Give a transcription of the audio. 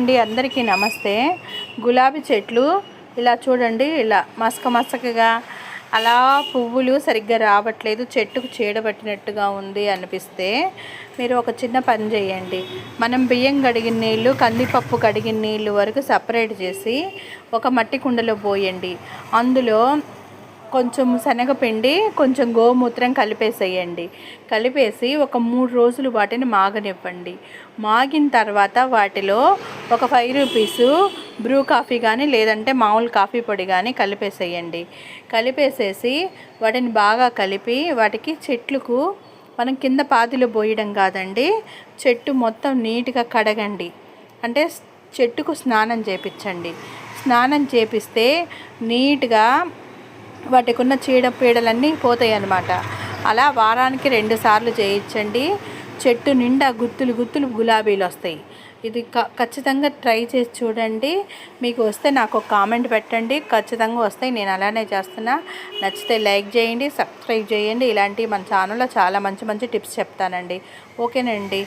అండి, అందరికీ నమస్తే. గులాబీ చెట్లు ఇలా చూడండి, ఇలా మసకగా అలా పువ్వులు సరిగ్గా రావట్లేదు, చెట్టుకు చీడబట్టినట్టుగా ఉంది అనిపిస్తే మీరు ఒక చిన్న పని చేయండి. మనం బియ్యం కడిగిన నీళ్ళు, కందిపప్పు కడిగిన నీళ్ళు వరకు సపరేట్ చేసి ఒక మట్టి కుండలో పోయండి. అందులో కొంచెం శనగపిండి, కొంచెం గోమూత్రం కలిపేసేయండి. కలిపేసి ఒక 3 రోజులు వాటిని మాగనివ్వండి. మాగిన తర్వాత వాటిలో ఒక 5 రూపీసు బ్రూ కాఫీ కానీ లేదంటే మామూలు కాఫీ పొడి కానీ కలిపేసేయండి. కలిపేసేసి వాటిని బాగా కలిపి వాటికి చెట్లకు మనం కింద పాతిలో పోయడం కాదండి, చెట్టు మొత్తం నీట్గా కడగండి. అంటే చెట్టుకు స్నానం చేపించండి. స్నానం చేపిస్తే నీట్గా వాటికి ఉన్న చీడపీడలన్నీ పోతాయి అన్నమాట. అలా వారానికి 2 సార్లు చేయించండి. చెట్టు నిండా గుత్తులు గులాబీలు వస్తాయి. ఇది ఖచ్చితంగా ట్రై చేసి చూడండి. మీకు వస్తే నాకు ఒక కామెంట్ పెట్టండి, ఖచ్చితంగా వస్తాయి. నేను అలానే చేస్తున్నా. నచ్చితే లైక్ చేయండి, సబ్స్క్రైబ్ చేయండి. ఇలాంటివి మన ఛానల్లో చాలా మంచి టిప్స్ చెప్తానండి. ఓకేనండి.